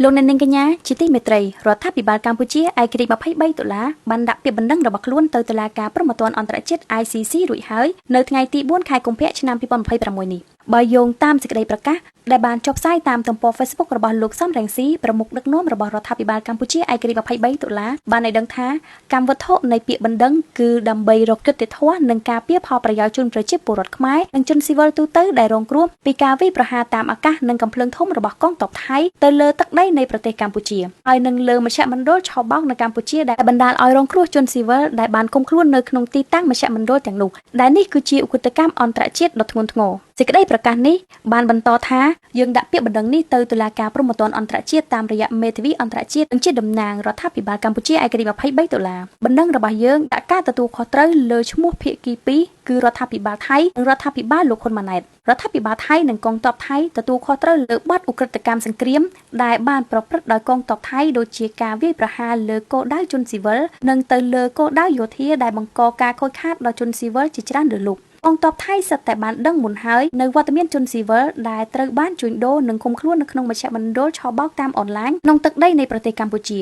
លោកអ្នកនាងកញ្ញាជាទីមេត្រីរដ្ឋាភិបាលកម្ពុជាឯករាជ្យ$23បានដាក់ពាក្យបណ្ដឹងរបស់ខ្លួនទៅតុលាការព្រហ្មទណ្ឌអន្តរជាតិ ICC រួចហើយនៅថ្ងៃទី4ខែកុម្ភៈឆ្នាំ2026នេះបើយោងតាមសេចក្តីប្រកាសដែលបានចុះផ្សាយតាមទំព័រ Facebook របស់លោកសំរងស៊ីប្រមុខដឹកនាំរបស់រដ្ឋាភិបាលកម្ពុជាឯករាជ្យ$23បានឲ្យដឹងថាកម្មវត្ថុនៃពាក្យបណ្ដឹងគឺដើម្បីរកយុត្តិធម៌និងការពារផលប្រយោជន៍ជូនប្រជាពលរដ្ឋខ្មែរនិងជនស៊ីវិលទូទៅដែលរងគ្រោះពីការវាយប្រហារតាមអាកាសនិងកំភ្លើងធំរបស់កងទ័ពថៃទៅលើទឹកដីនៃប្រទេសកម្ពុជាហើយនឹងលើមជ្ឈមណ្ឌលឆបោកនៅកម្ពុជាដែលបណ្ដាលឲ្យរងគ្រោះជនស៊ីវិលដែលបានឃុំខ្លួននៅក្នុងទីតាំងមជ្ឈមណ្ឌលទាំងនោះដែលនេះគឺជាឧក្រិដ្ឋកម្មអន្តរជាតិដ៏ធ្ងន់ធ្ងរសេចក្តីប្រកាសនេះបានបន្តថាយើងដាក់ពាក្យបណ្ដឹងនេះទៅតុលាការព្រហ្មទណ្ឌអន្តរជាតិតាមរយៈមេធាវីអន្តរជាតិនិងជាតំណាងរដ្ឋាភិបាលកម្ពុជាឯករាជ្យ$23បណ្ដឹងរបស់យើងដាក់ការទទួលខុសត្រូវលើឈ្មោះភាគីពីរគឺរដ្ឋាភិបាលថៃនិងរដ្ឋាភិបាលលោកហ៊ុនម៉ាណែតរដ្ឋាភិបាលថៃនិងកងទ័ពថៃទទួលខុសត្រូវលើបទឧក្រិដ្ឋកម្មសង្គ្រាមដែលបានប្រព្រឹត្តដោយកងទ័ពថៃដូចជាការវាយប្រហារលើគោលដៅជនស៊ីវិលនិងទៅលើគោលដៅយោធាដែលបង្កការខូចខាតដល់ជនស៊ីវិលជាច្រើនលើលោកកងទ័ពថៃសិតតែបានដឹងមុនហើយនៅវត្តមានជនស៊ីវិលដែលត្រូវបានជួញដូរនិងឃុំខ្លួននៅក្នុងមជ្ឈមណ្ឌលឆបោកតាមអនឡាញក្នុងទឹកដីនៃប្រទេសកម្ពុជា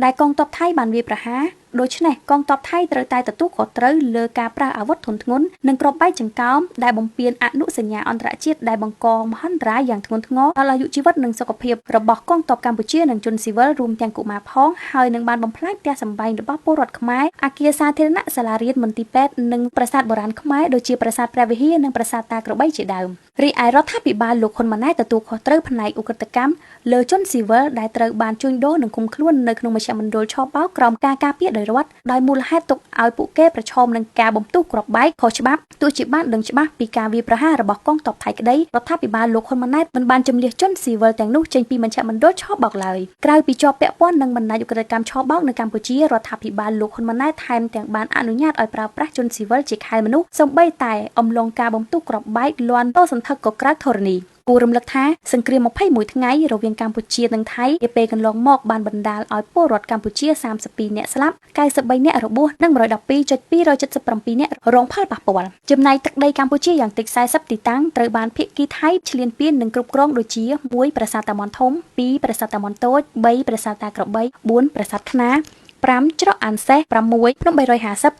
ដែលកងទ័ពថៃបានវាយប្រហារដូច្នេះកងទ័ពថៃត្រូវតែទទួលខុសត្រូវលើការប្រើអាវុធធុនធ្ងន់និងគ្រាប់បែកចង្កោមដែលបំពានអនុសញ្ញាអន្តរជាតិដែលបង្កមហន្តរាយយ៉ាងធ្ងន់ធ្ងរដល់អាយុជីវិតនិងសុខភាពរបស់កងទ័ពកម្ពុជានិងជនស៊ីវិលរួមទាំងកុមារផងហើយនឹងបានបំផ្លាញផ្ទះសម្បែងរបស់ពលរដ្ឋខ្មែរអគារសាធារណៈសាលារៀនមន្ទីរពេទ្យនិងប្រាសាទបុរាណខ្មែរដូចជាប្រាសាទព្រះវិហារនិងប្រាសាទតាក្របីជាដើមរីឯរដ្ឋាភិបាលលោកហ៊ុនម៉ាណែតទទួលខុសត្រូវផ្នែកឧក្រិដ្ឋកម្មលើជនស៊ីវិលដែលត្រូវបានជួញដូរនិងឃុំខ្លួននៅក្នុងមជ្ឈមណ្ឌលឆបោកក្រោមការការពារដោយរដ្ឋដោយមូលហេតុទុកឲ្យពួកគេប្រឈមនឹងការបំទុះគ្រាប់បែកខុសច្បាប់ទោះជាបានដឹងច្បាស់ពីការវាយប្រហាររបស់កងទ័ពថៃក្តីរដ្ឋាភិបាលលោកហ៊ុនម៉ាណែតមិនបានជំនះជនស៊ីវិលទាំងនោះចេញពីមជ្ឈមណ្ឌលឆបោកឡើយក្រៅពីជាប់ពាក់ព័ន្ធនឹងបណ្ដាញឧក្រិដ្ឋកម្មឆបោកនៅកម្ពុជារដ្ឋាភិបាលលោកហ៊ុនម៉ាណែតថែមទាំងបានអនុញ្ញាតឲ្យប្រើប្រាស់ជនស៊ីវិលជាខែលមនុស្សសូម្បីតែអំឡុងការបំទុះគ្រាប់បែកលាន់តសន្ធឹកក៏ក្រៅធរណីគួររំលឹកថាសង្គ្រាម21ថ្ងៃរវាងកម្ពុជានិងថៃនាពេលកន្លងមកបានបណ្ដាលឲ្យពលរដ្ឋកម្ពុជា32នាក់ស្លាប់93នាក់របួសនិង112.277នាក់រងផលប៉ះពាល់ចំណែកទឹកដីកម្ពុជាយ៉ាងតិច40ទីតាំងត្រូវបានភាគីថៃឈ្លានពាននិងគ្រប់គ្រងដូចជា1ប្រាសាទតាមាន់ធំ2ប្រាសាទតាមាន់តូច3ប្រាសាទតាក្របី4ប្រាសាទខ្នារ5ច្រកអានសេះ6ភ្នំ350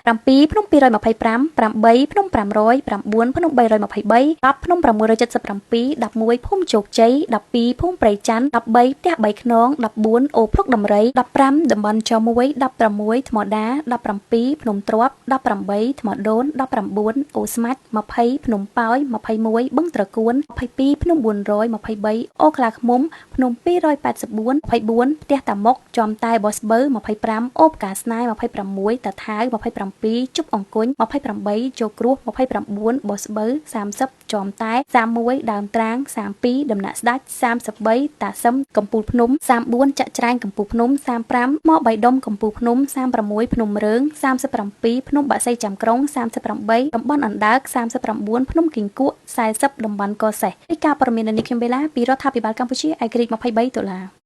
7ភ្នំ225 8ភ្នំ500 9ភ្នំ323 10ភ្នំ677 11ភូមិជោគជ័យ12ភូមិព្រៃច័ន្ទ13ផ្ទះ3ខ្នង14អូរភ្លុកដំរី15តំបន់ច1 16ថ្មដា17ភ្នំទ្រាប់18ថ្មដូន19អូស្មាច់20ភ្នំប៉ោយ21បឹងត្រកួន22ភ្នំ423អូខ្លាឃ្មុំភ្នំ284 24ផ្ទះតាមុកចំតែបោះស្បូវ25អូបកាស្នេហ៍26តាថាវ27ជប់អង្គុញ28ជោគ្រោះ29បោះស្បូវ30ចំតែ31ដើមត្រាង32ដំណាក់ស្ដាច់33តាសឹមកំពូលភ្នំ34ចាក់ច្រាញកំពូលភ្នំ35មកបៃដុំកំពូលភ្នំ36ភ្នំរឿង37ភ្នំបាក់សីចាំក្រុង38តំបន់អណ្ដើក39ភ្នំគីងគក់40តំបន់កោះសេះរាយការណ៍ព័ត៌មាននេះខ្ញុំបេឡាពីរដ្ឋាភិបាលកម្ពុជាឯករាជ្យ$23